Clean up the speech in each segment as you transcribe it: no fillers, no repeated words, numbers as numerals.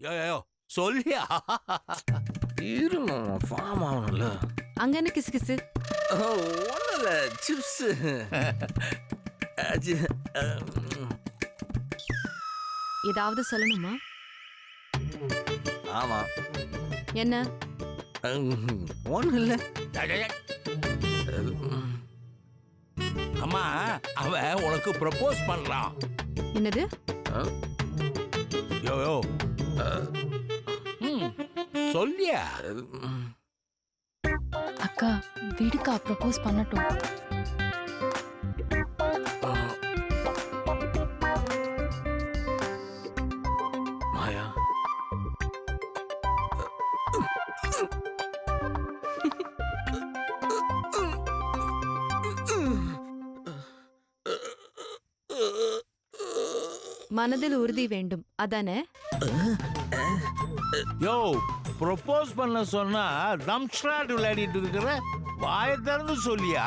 யோ சொல்லியா? இருமா ஃபார்ம் ஆகணும்ல. அங்க என்ன கிசு கிசு? ஒன்றும் இல்லை, சிப்ஸ். ஏதாவது சொல்லணுமா? ஆமா. என்ன? ஒன்றும் இல்லை. அம்மா, அவன் உனக்கு ப்ரப்போஸ் பண்றான். என்னது? யோ சொல்லியா? அக்கா விடுக்கா, ப்ரப்போஸ் பண்ணட்டும். மாயா, மனதில் உறுதி வேண்டும், அதானே? யோ, ப்ரப்போஸ் பண்ண சொன்னா தம்ஸ்ராட் விளையாடிட்டு இருக்கிற, வாயை திறந்து சொல்லியா?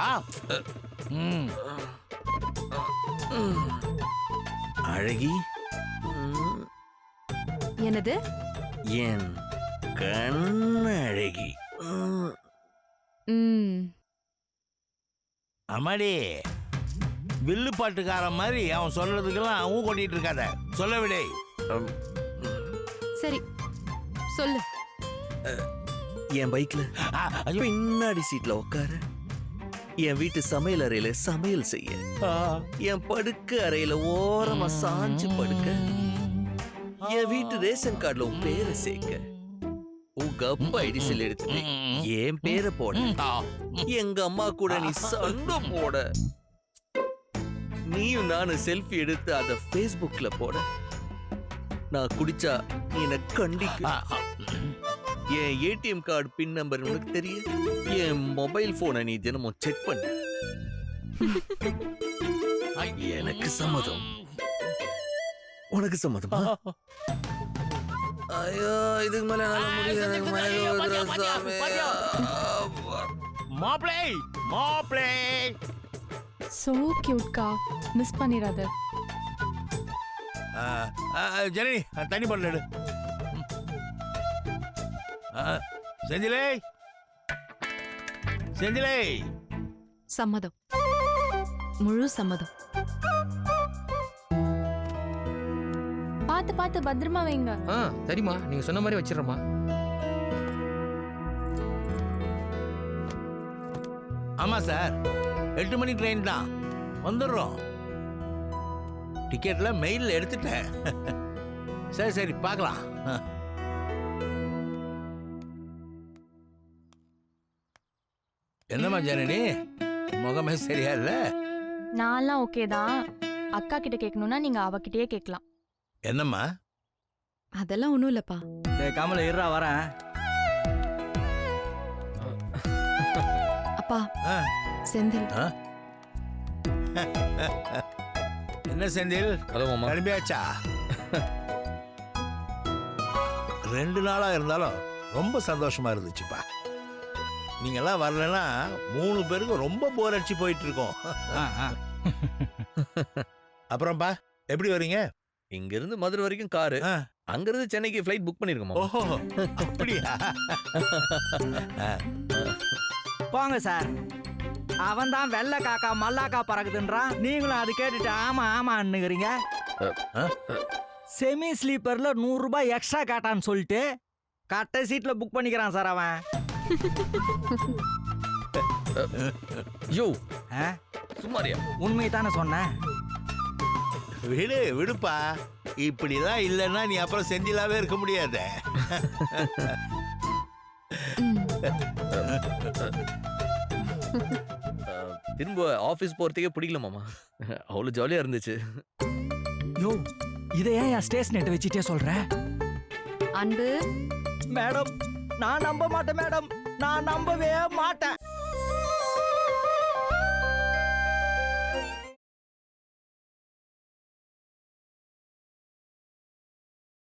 அழகி. என்னது? என் கண்ணழகி. அம்மாடி, வில்லு பாட்டுக்காரன் மாதிரி அவன் சொல்றதுக்கெல்லாம் அவன் கொட்டிட்டு இருக்காத, சொல்ல விடே. சரி சொல்லு. என் பைக்ல பின்னாடி சீட்ல உட்கார, என் வீட்டு சமையல் அறையில சமையல் செய்ய, என் படுக்க அறையில ஓரமா சாஞ்சு படுக்க, என் வீட்டு ரேஷன் கார்டுல உன் பேரை சேர்க்க, உங்க அப்பா ஐடி செல் எடுத்துட்டு என் பேரை போட, எங்க அம்மா கூட நீ சண்டை போட, நீயும் நானும் செல்ஃபி எடுத்து அத Facebookல போட, நான் குடிச்சா நீ என்ன கண்டிக்க, என் ஏடிஎம் கார்டு பின் நம்பர் உனக்கு தெரியும், என் மொபைல் போனை நீ தினமும் செக் பண்ண, எனக்கு சம்மதம். உனக்கு சம்மதமா? ஐயோ, இதுக்கு மேல என்னால முடியாது. மாப்ளே சோ கியூட்கா, மிஸ் பண்ணிராத. ஜனனி, தண்ணி பாட்டில் எடு. செந்திலே. சம்மதம், முழு சம்மதம். பார்த்து பார்த்து பத்திரமா வைங்க. சரிம்மா, நீங்க சொன்ன மாதிரி வச்சிடறமா. ஆமா சார், 8 மணி ட்ரெயின் தான், வந்துடுறோம். டிக்கெட்ல மெயில்ல எடுத்துட்டேன். சரி பார்க்கலாம். என்னம்மா ஜனனி, முகமே சரியா இல்ல? நான்லாம் ஓகே தான். அக்கா கிட்ட கேட்கணும்னா நீங்க அவகிட்டயே கேட்கலாம். என்னம்மா? அதெல்லாம் ஒண்ணும் இல்லப்பா. கமல இருறா வரேன். அப்பா, செந்தில். என்ன செந்தில், ஹலோ மாமா, கிளம்பியாச்சா? 2 நாளா இருந்தாலும் ரொம்ப சந்தோஷமா இருந்துச்சுப்பா. நீங்கெல்லாம் வரலன்னா 3 பேருக்கு ரொம்ப போர் அடிச்சு போயிட்டு இருக்கோம். அப்புறம்பா, எப்படி வரீங்க? இங்க இருந்து மதுரை வரைக்கும் காரு, அங்க இருந்து சென்னைக்கு ஃப்ளைட் புக் பண்ணிருக்கோம். ஓஹோ, அப்படியா? போங்க சார். அவன் தான் வெள்ளை காக்கா மல்லாக்கா பறக்குதுன்றான், நீங்களும் அது கேட்டுட்டு ஆமா ஆமான்னுக்கிறீங்க. செமி ஸ்லீப்பர்ல 100 ரூபாய் எக்ஸ்ட்ரா கேட்டான்னு சொல்லிட்டு கட்டை சீட்ல புக் பண்ணிக்கிறான் சார் அவன். யோ, சும்மாரியா? உண்மை தானே சொன்னேன். விடுப்பா, இப்படிதான் இல்லைன்னா நீ அப்புறம் செந்திலாவே இருக்க முடியாத. திரும்ப ஆபீஸ் போறதுக்கே பிடிக்கல மாமா, அவ்வளவு ஜாலியா இருந்துச்சு. யோ, இதை ஏன் என் ஸ்டேஷன் எட்டு வச்சுட்டே சொல்ற? அன்பு மேடம், நான் நம்ப மாட்டேன் மேடம், நான் நம்பவே மாட்டேன்.